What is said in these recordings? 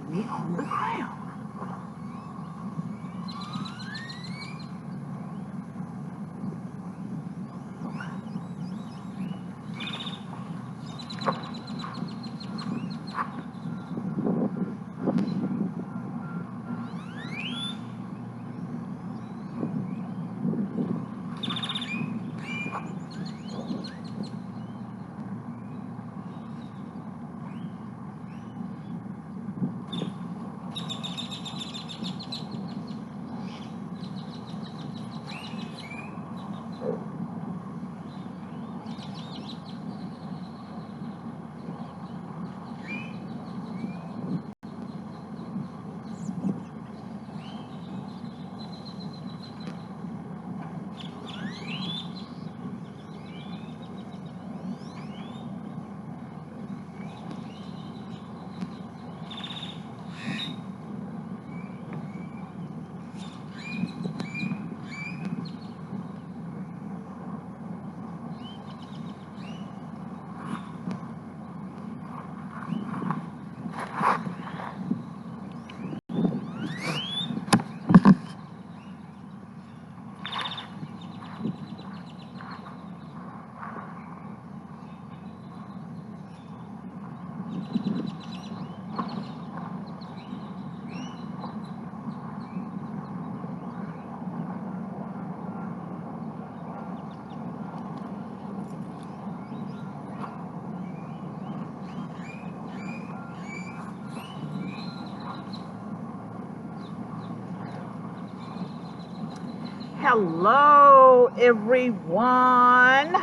me on the ground. Hello everyone,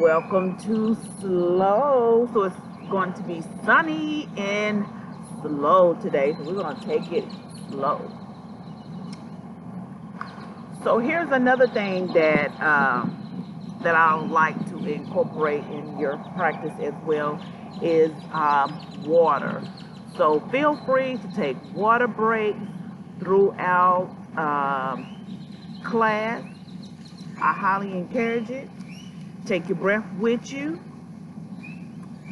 welcome to Slow. So it's going to be sunny and slow today, so we're going to take it slow. So here's another thing that that I would like to incorporate in your practice as well is water. So feel free to take water breaks throughout class. I highly encourage it. Take your breath with you,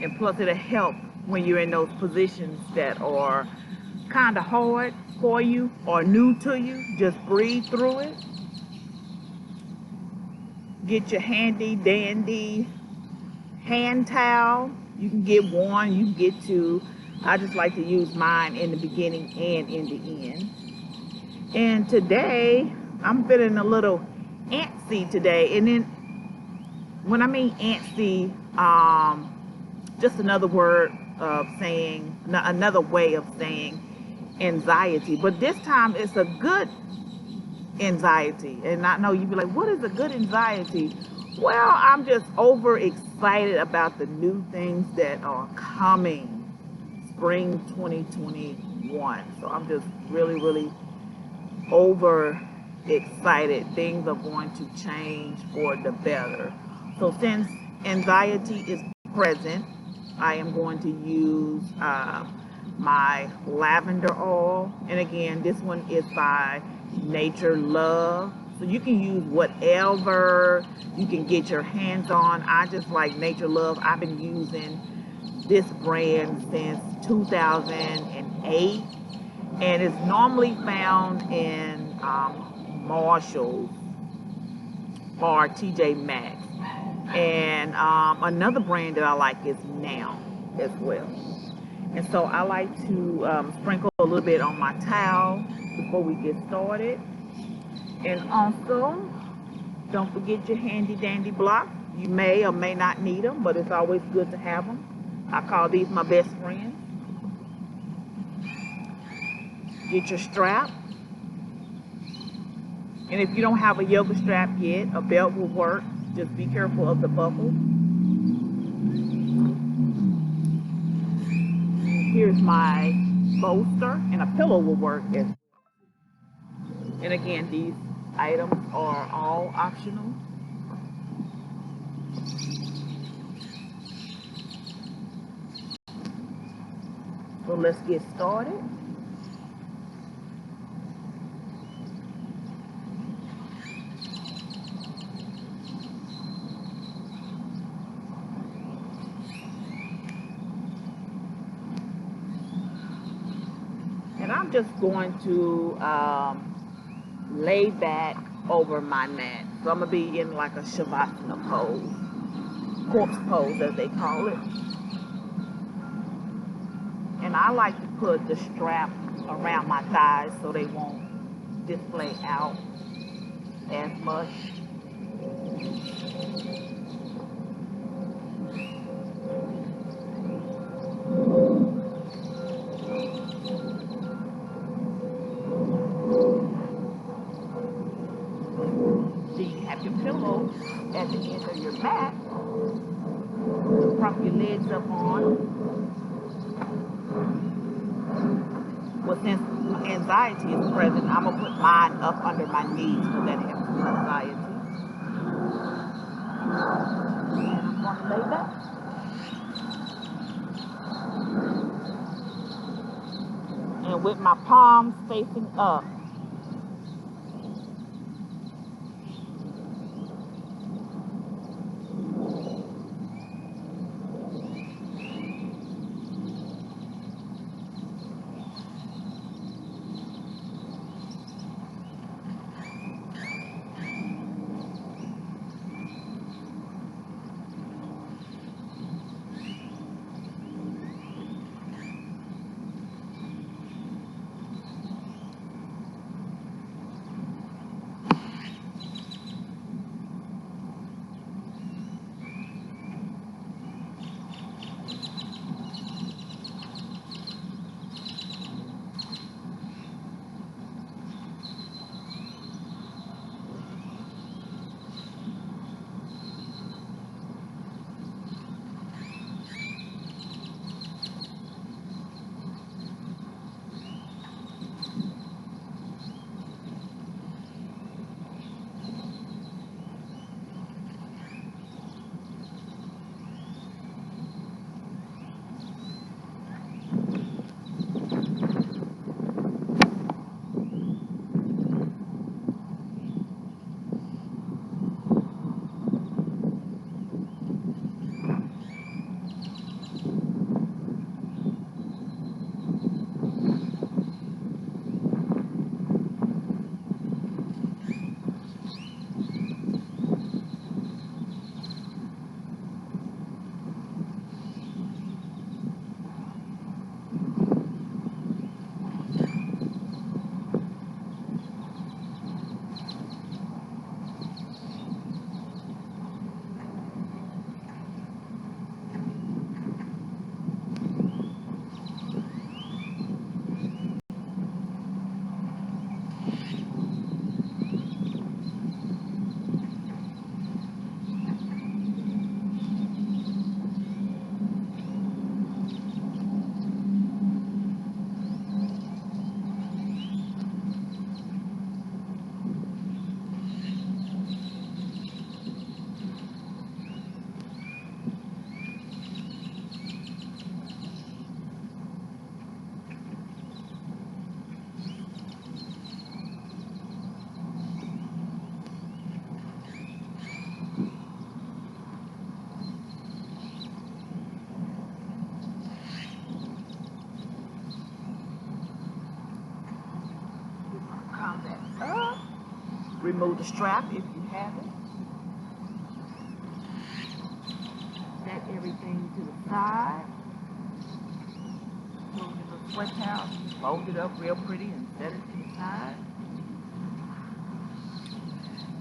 and plus it'll help when you're in those positions that are kind of hard for you or new to you. Just breathe through it. Get your handy dandy hand towel. You can get one, you can get two. I just like to use mine in the beginning and in the end. And today I'm feeling a little antsy today, and then when I mean antsy, just another word of saying, another way of saying anxiety, but this time it's a good anxiety. And I know you'd be like, what is a good anxiety? Well, I'm just over excited about the new things that are coming spring 2021. So I'm just really over excited. Things are going to change for the better. So since anxiety is present, I am going to use my lavender oil. And again, this one is by Nature Love. So you can use whatever you can get your hands on. I just like Nature Love. I've been using this brand since 2008. And it's normally found in Marshalls or TJ Maxx. And another brand that I like is Now as well. And so I like to sprinkle a little bit on my towel before we get started. And also, don't forget your handy dandy blocks. You may or may not need them, but it's always good to have them. I call these my best friends. Get your strap. And if you don't have a yoga strap yet, a belt will work. Just be careful of the buckle. Here's my bolster, and a pillow will work as well. And again, these items are all optional. So let's get started. And I'm just going to lay back over my mat. So I'm going to be in like a Shavasana pose, corpse pose as they call it. And I like to put the strap around my thighs so they won't display out as much. So you have your pillow at the end of your mat. Prop your legs up on. Well, since anxiety is present, I'm going to put mine up under my knees so that helps with anxiety. And I'm going to lay back. And with my palms facing up. Remove the strap if you have it. Set everything to the side. Move the sweat towel, fold it up real pretty and set it to the side.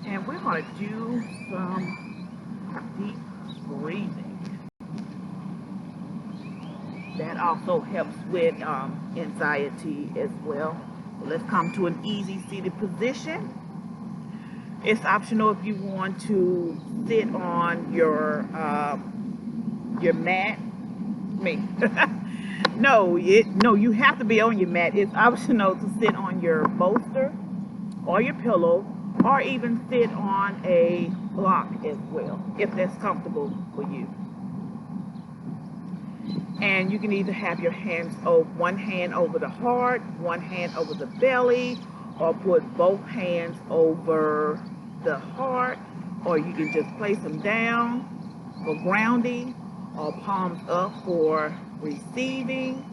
And we're going to do some deep breathing. That also helps with anxiety as well. So let's come to an easy seated position. It's optional if you want to sit on your mat. No, you have to be on your mat. It's optional to sit on your bolster or your pillow, or even sit on a block as well, if that's comfortable for you. And you can either have your hands, one hand over the heart, one hand over the belly, or put both hands over the heart, or you can just place them down for grounding, or palms up for receiving.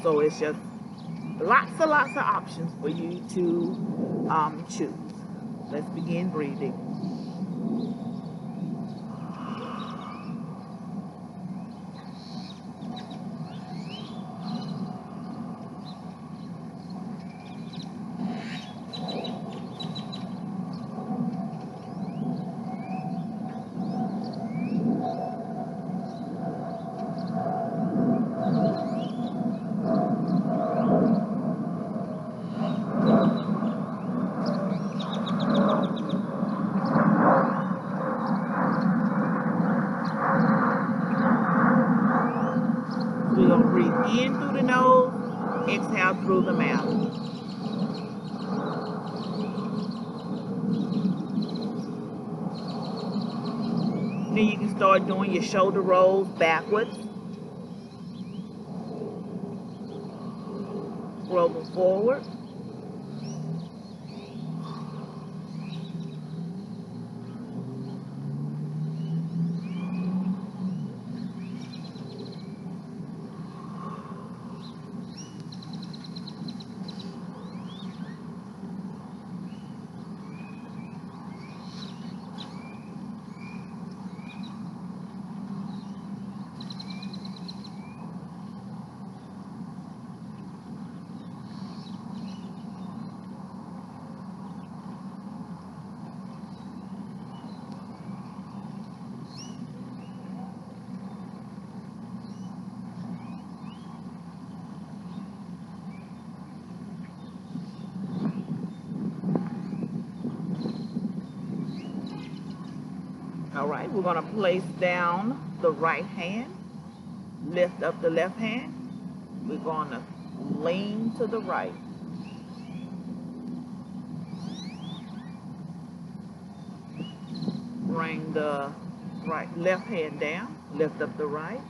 So it's just lots of options for you to choose. Let's begin breathing. We're going to breathe in through the nose, exhale through the mouth. Then you can start doing your shoulder rolls backwards. Roll them forward. All right, we're going to place down the right hand, lift up the left hand. We're going to lean to the right. Bring the left hand down, lift up the right.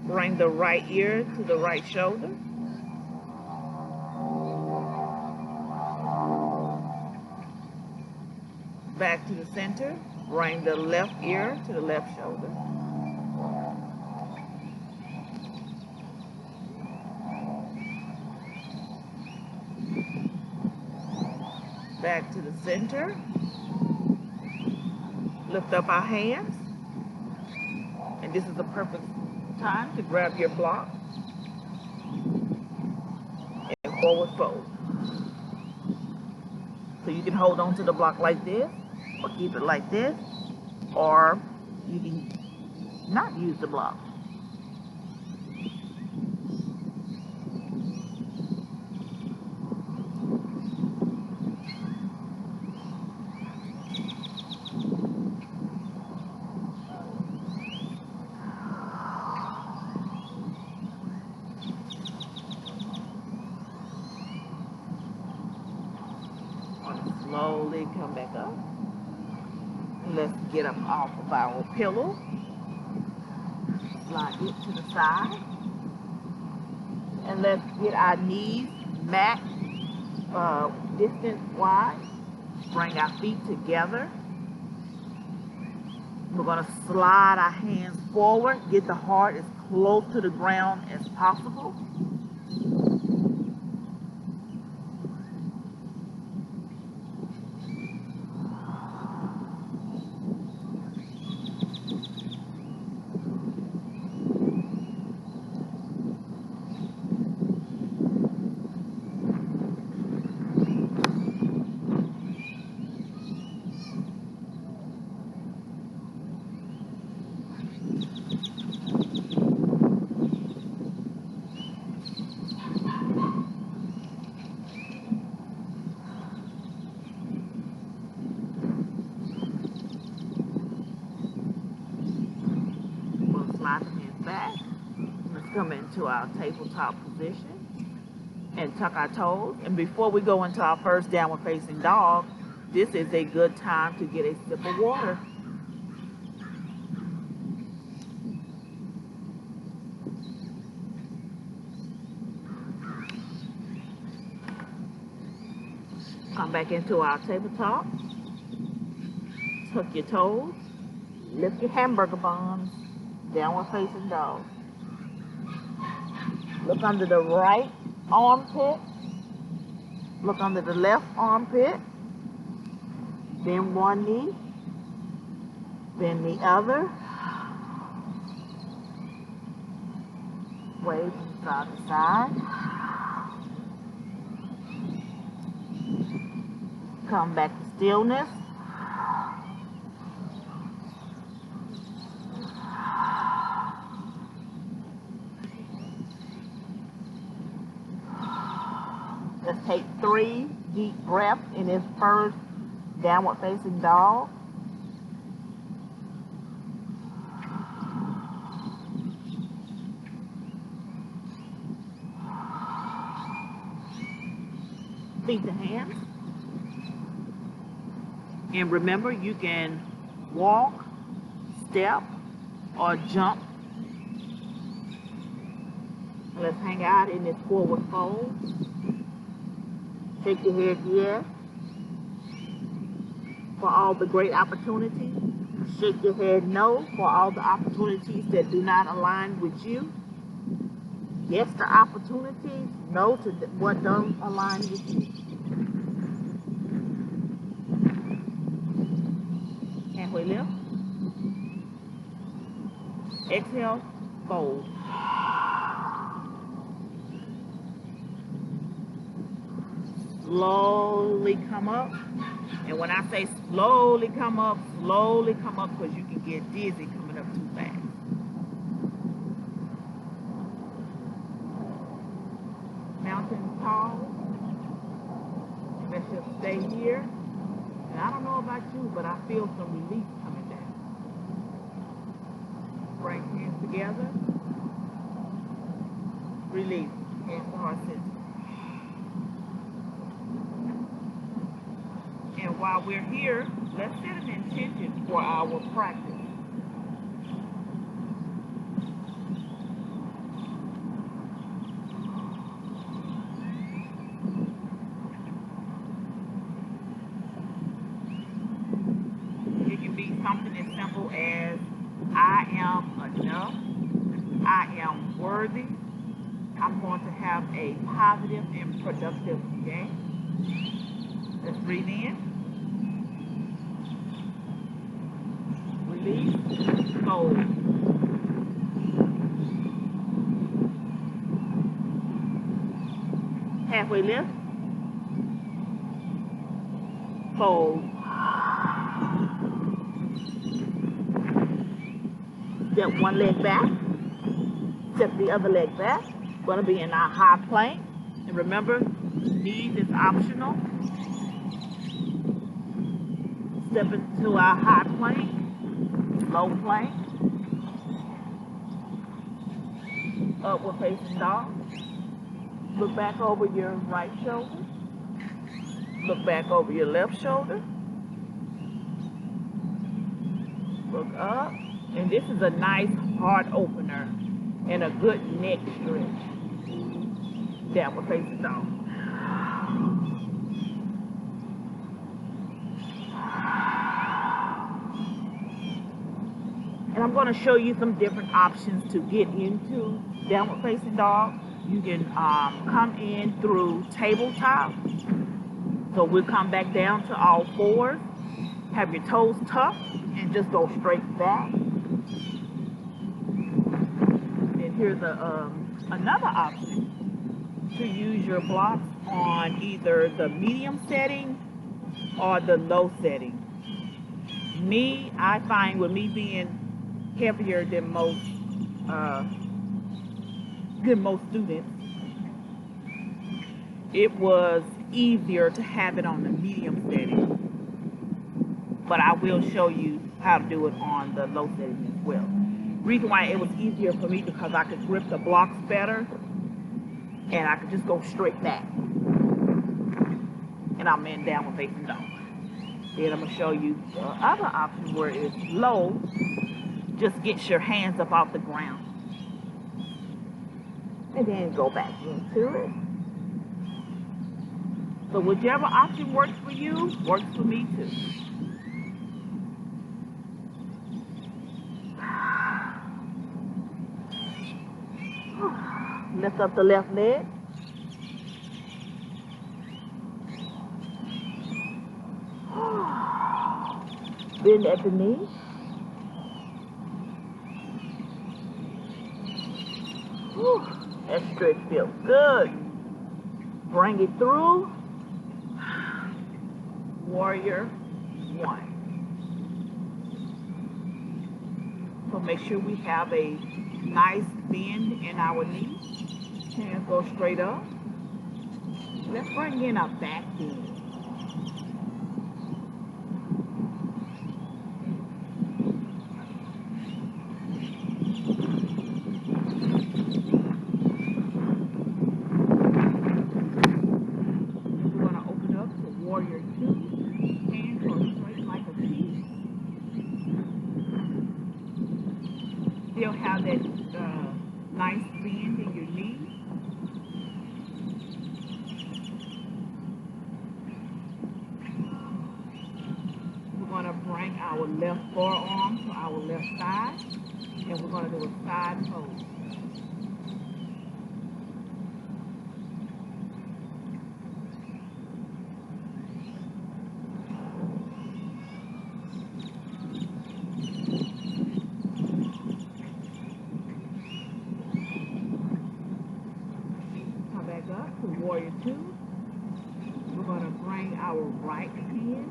Bring the right ear to the right shoulder. Back to the center. Bring the left ear to the left shoulder. Back to the center. Lift up our hands. And this is the perfect time to grab your block and forward fold. So you can hold on to the block like this, or keep it like this, or you can not use the block. Slowly come back up. Let's get up off of our pillow. Slide it to the side. And let's get our knees mat distance wide. Bring our feet together. We're going to slide our hands forward. Get the heart as close to the ground as possible. Slide the hands back. Let's come into our tabletop position and tuck our toes. And before we go into our first downward facing dog, this is a good time to get a sip of water. Come back into our tabletop. Tuck your toes. Lift your hamburger buns. Downward facing dog. Look under the right armpit. Look under the left armpit. Bend one knee. Bend the other. Wave from side to side. Come back to stillness. Let's take 3 deep breaths in this first downward facing dog. Feet to hands. And remember, you can walk, step, or jump. Let's hang out in this forward fold. Shake your head yes for all the great opportunities. Shake your head no for all the opportunities that do not align with you. Yes to opportunities, no to what don't align with you. Halfway lift. Exhale, fold. Slowly come up. And when I say slowly come up because you can get dizzy coming up too fast. Mountain tall. Let's just stay here. And I don't know about you, but I feel some relief coming down. Bring hands together. Release. Hands to heart center. And while we're here, let's set an intention for our practice. It can be something as simple as, I am enough, I am worthy, I'm going to have a positive and productive day. Let's breathe in. Release. Fold. Halfway lift. Fold. Step one leg back. Step the other leg back. We're going to be in our high plank. And remember, knees is optional. Step into our high plank, low plank, upward facing dog. Look back over your right shoulder. Look back over your left shoulder. Look up. And this is a nice heart opener and a good neck stretch. Downward facing dog. And I'm going to show you some different options to get into downward facing dog. You can come in through tabletop. So we'll come back down to all fours. Have your toes tucked and just go straight back. And here's another option to use your blocks on either the medium setting or the low setting. I find with me being heavier than most students, it was easier to have it on the medium setting, but I will show you how to do it on the low setting as well. Reason why it was easier for me because I could grip the blocks better and I could just go straight back, and I'm in downward facing dog. Then I'm going to show you the other option where it's low. Just get your hands up off the ground. And then go back into it. So whichever option works for you, works for me too. Lift up the left leg. Bend at the knee. Whew. That stretch feels good. Bring it through. Warrior one. So make sure we have a nice bend in our knee. Hands go straight up. Let's bring in our back bend. We're going to open up to Warrior 2. Hands go straight like a T. Still have that nice bend in your knee. We're going to bring our left forearm to our left side, and we're going to do a side pose. Up to Warrior 2. We're going to bring our right hand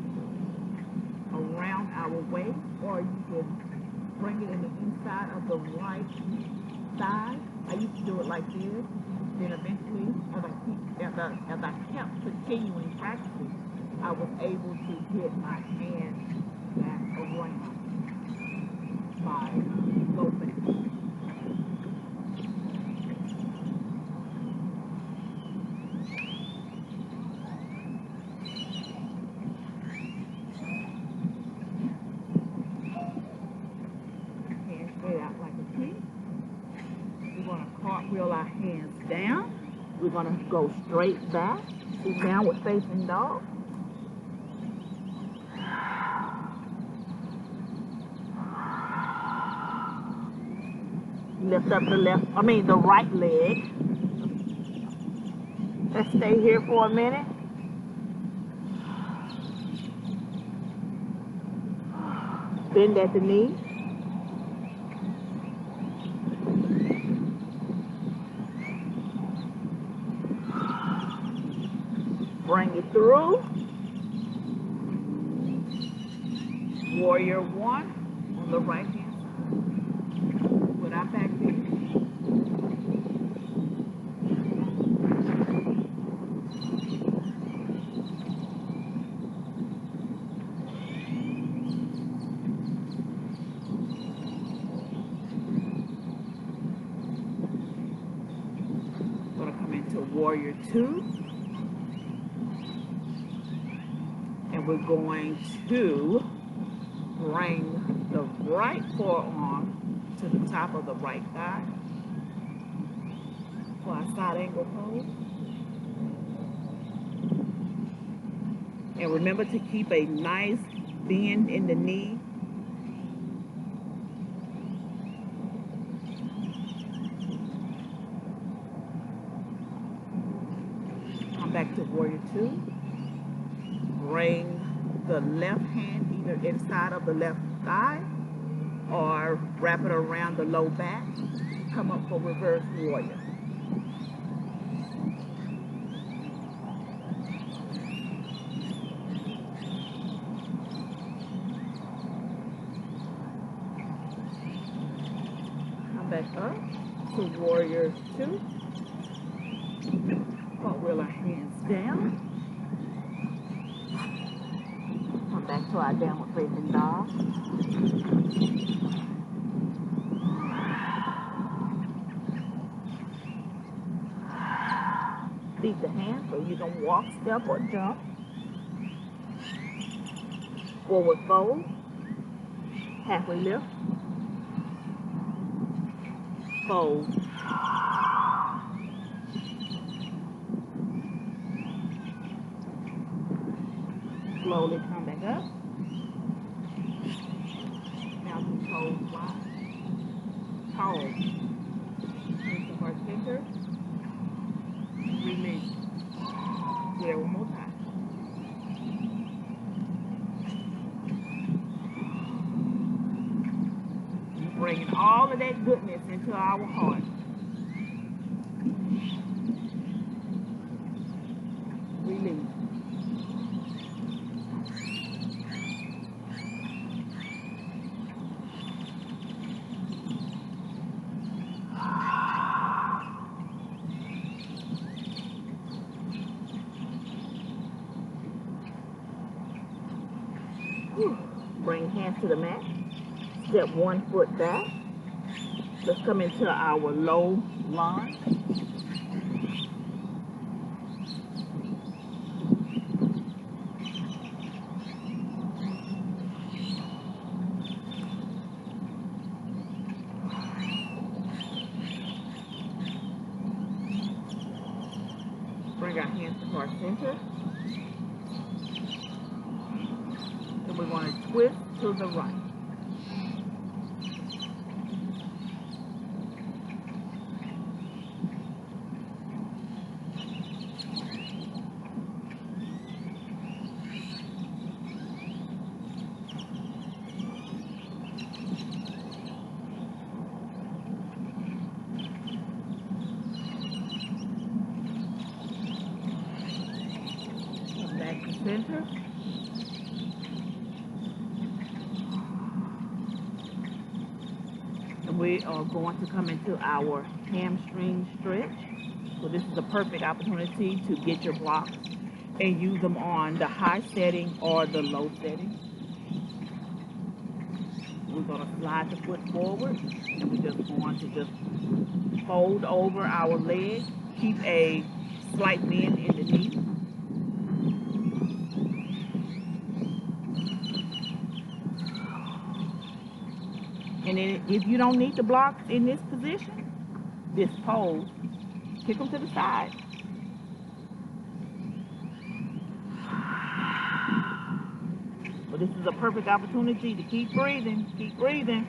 around our waist, or you can bring it in the inside of the right thigh. I used to do it like this. Then eventually, as I kept continuing practicing, I was able to get my hand back around my low back. Cartwheel our hands down. We're going to go straight back to downward facing dog. Lift up the the right leg. Let's stay here for a minute. Bend at the knee. Bring it through. Warrior 1 on the right hand side. Put our back there. Going to come into Warrior 2. And we're going to bring the right forearm to the top of the right thigh for our side angle pose. And remember to keep a nice bend in the knee. Come back to Warrior 2. Bring the left hand either inside of the left thigh or wrap it around the low back. Come up for reverse warrior. Come back up to Warrior 2. Cartwheel our hands down. Back to our downward facing dog. Leave the hand so you can walk, step, or jump. Forward fold. Halfway lift. Fold. Slowly come back up. Now to toes wide. Toes. Into our center. release. Do that one more time. You're bringing all of that goodness into our heart. Release. Bring hands to the mat. Step 1 foot back. Let's come into our low lunge. Bring our hands to heart center. And we're going to twist to the right. Back to center. And we are going to come into our hamstring stretch. So this is a perfect opportunity to get your blocks and use them on the high setting or the low setting. We're going to slide the foot forward, and we're just going to just fold over our leg. Keep a slight bend in the knee. And then if you don't need the blocks in this position, this pose, kick them to the side. So this is a perfect opportunity to keep breathing, keep breathing.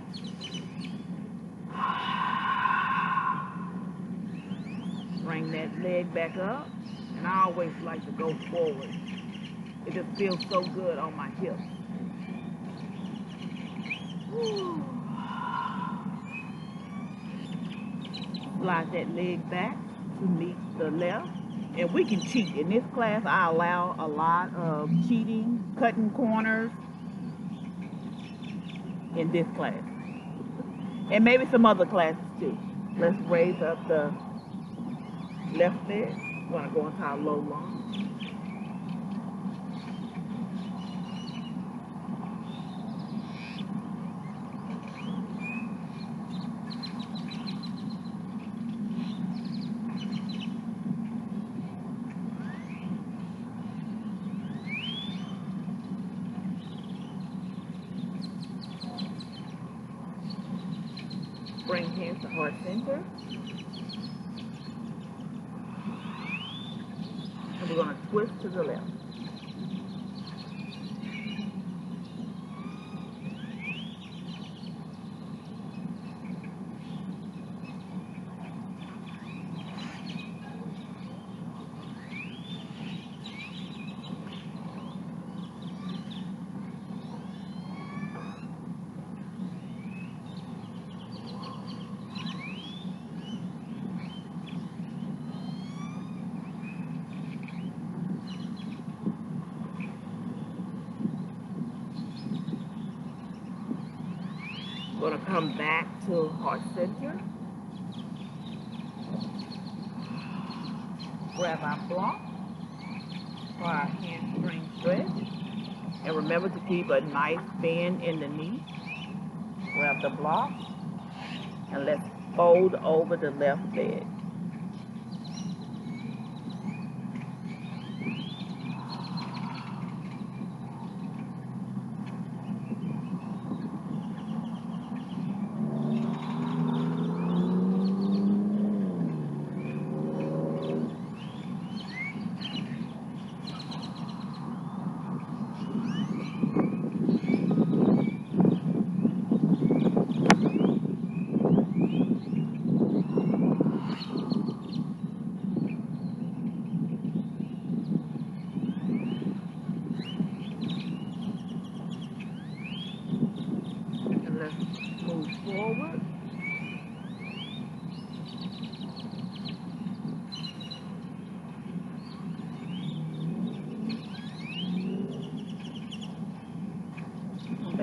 Bring that leg back up. And I always like to go forward. It just feels so good on my hips. Slide that leg back to meet the left. And we can cheat. In this class, I allow a lot of cheating, cutting corners in this class. And maybe some other classes too. Let's raise up the left leg. We're going to go into our low lunge. Bring hands to heart center. And we're going to twist to the left. We're going to come back to heart center. Grab our block for our hamstring stretch. And remember to keep a nice bend in the knee. Grab the block. And let's fold over the left leg.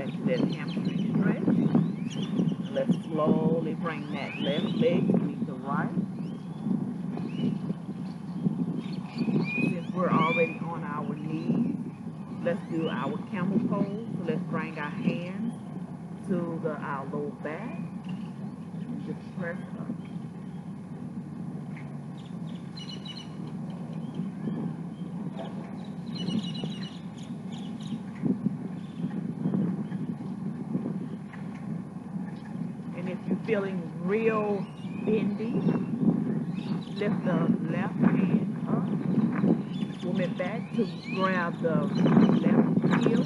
back to that hamstring stretch. Let's slowly bring that left leg to meet the right. Since we're already on our knees, let's do our camel pose. So let's bring our hands to our low back and just press up. And if you're feeling real bendy, lift the left hand up, move it back to grab the left heel.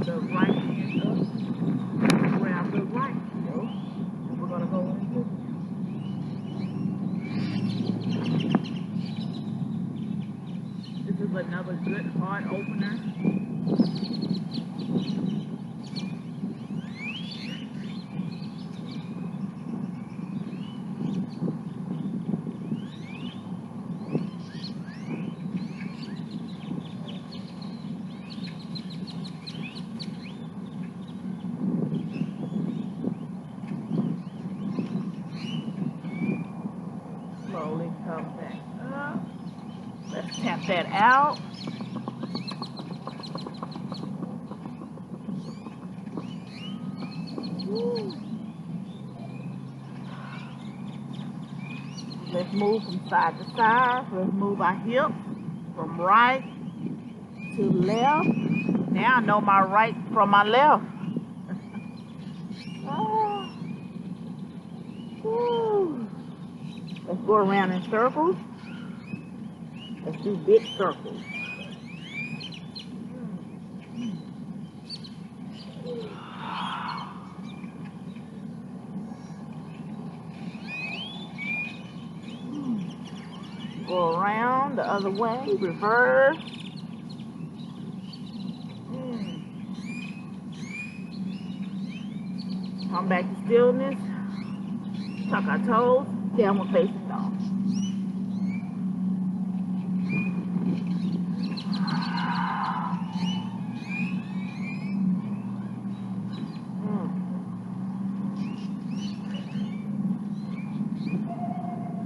The right hand up, grab the right heel, and we're going to go into this is another good heart opener. Slowly come back up. Let's tap that out. Woo. Let's move from side to side. Let's move our hips from right to left. Now I know my right from my left. Woo. Let's go around in circles. Let's do big circles. Go around the other way, reverse. Come back to stillness. Tuck our toes, downward facing dog.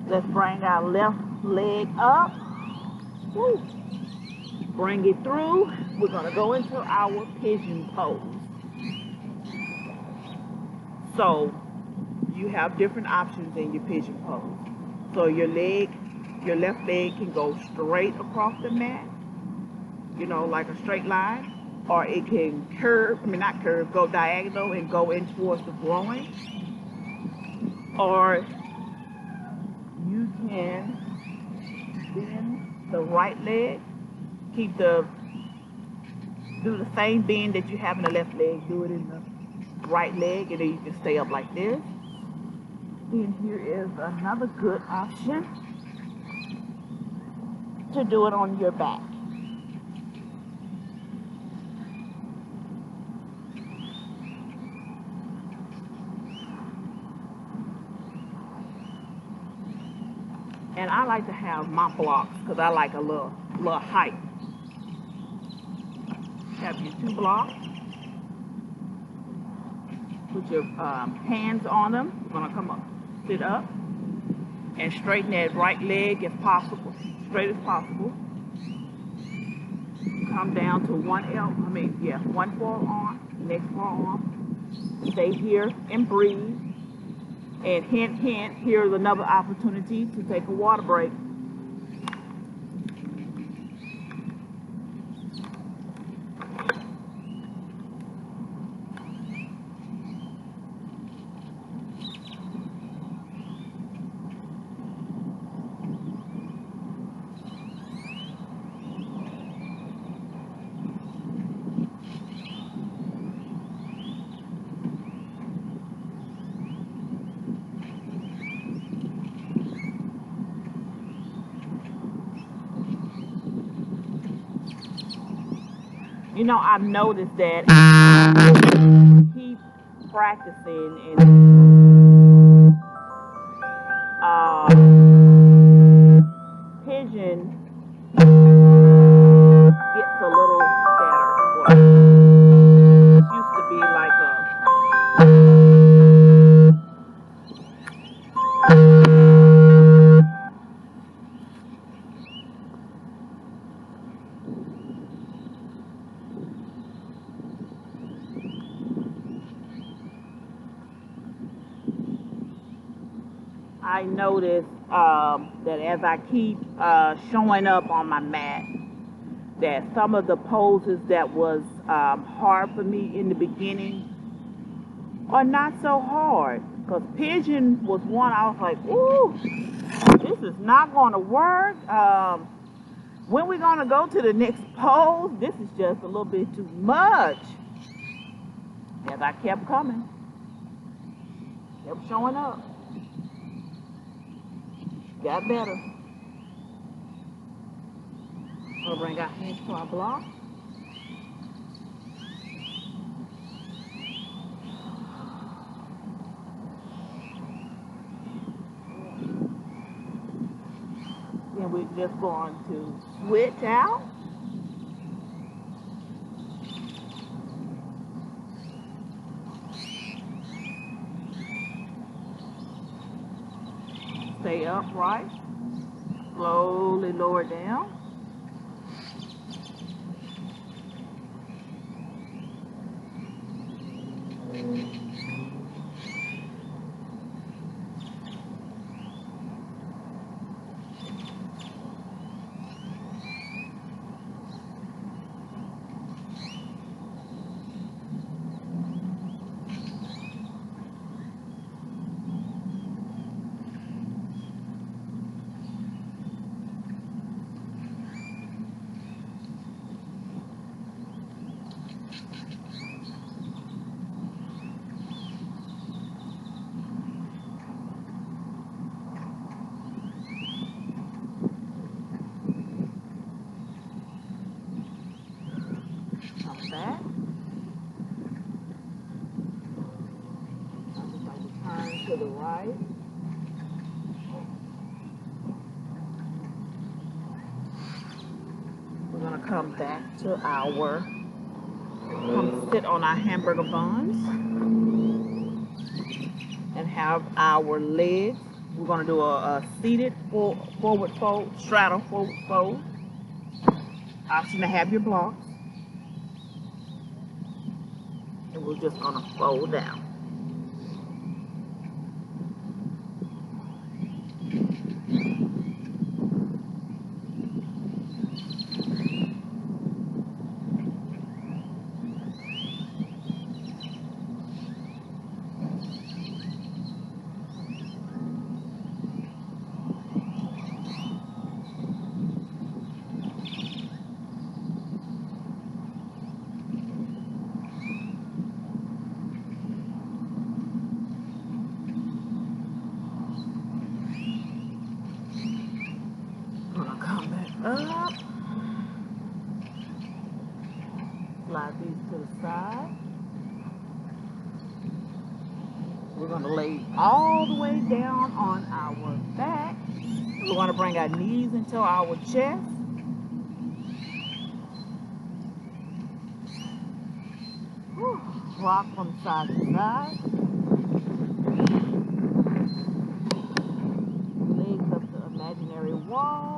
Let's bring our left leg up. Woo. Bring it through. We're going to go into our pigeon pose. So you have different options in your pigeon pose. So your left leg can go straight across the mat, you know, like a straight line, or it can curve, not curve, go diagonal and go in towards the groin, or you can bend the right leg, do the same bend that you have in the left leg, do it in the right leg, and then you can stay up like this. And here is another good option to do it on your back. And I like to have my blocks because I like a little height. Have your 2 blocks. Put your hands on them. You're gonna come up, sit up, and straighten that right leg if possible, straight as possible. Come down to one forearm, next forearm. Stay here and breathe. And hint, hint, here's another opportunity to take a water break. You know, I've noticed that keep practicing and pigeon gets a little I noticed that as I keep showing up on my mat, that some of the poses that was hard for me in the beginning are not so hard. Because pigeon was one I was like, ooh, this is not going to work. When we going to go to the next pose? This is just a little bit too much. As I kept coming, kept showing up, got better. We'll bring our hands to our block. Then we're just going to switch out. Stay upright. Slowly lower down. Back. I'm just going to turn to the right. We're going to come back to come sit on our hamburger buns and have our legs. We're going to do a seated forward fold, straddle forward fold. Option to have your blocks. And we're just going to fold down. Up, slide these to the side. We're going to lay all the way down on our back. We're going to bring our knees into our chest. Whew. Rock from side to side. Legs up to imaginary wall.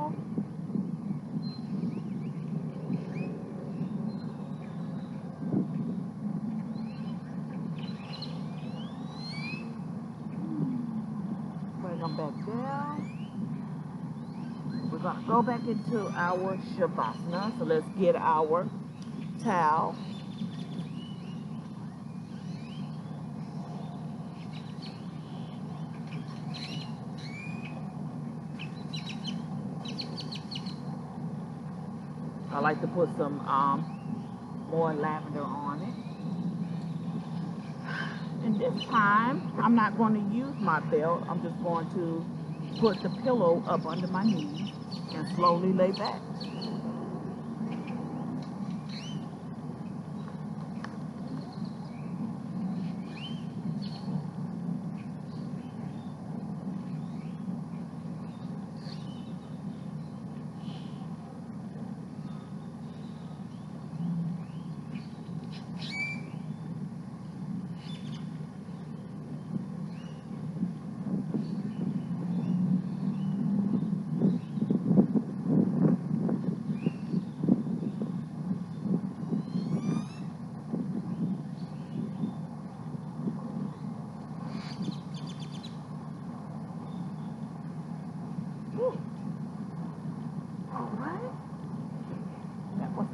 Come back down. We're going to go back into our Shavasana. So let's get our towel. I like to put some more lavender on it. And this time, I'm not going to use my belt. I'm just going to put the pillow up under my knee and slowly lay back.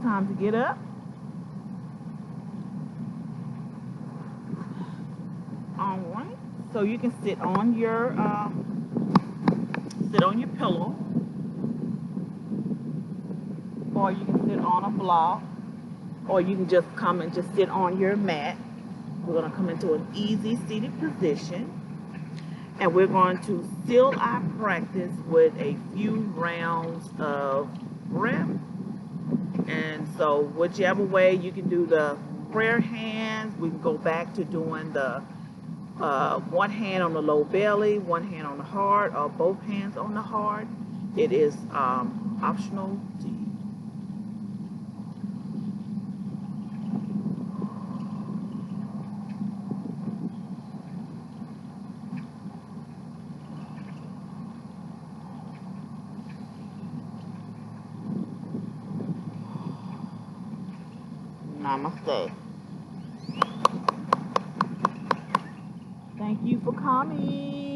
time to get up. All right. So you can sit on your pillow, or you can sit on a block, or you can just come and just sit on your mat. We're going to come into an easy seated position, and we're going to seal our practice with a few rounds of breath. And so whichever way you can do the prayer hands, we can go back to doing the one hand on the low belly, one hand on the heart, or both hands on the heart. It is optional to you. Namaste. Thank you for coming.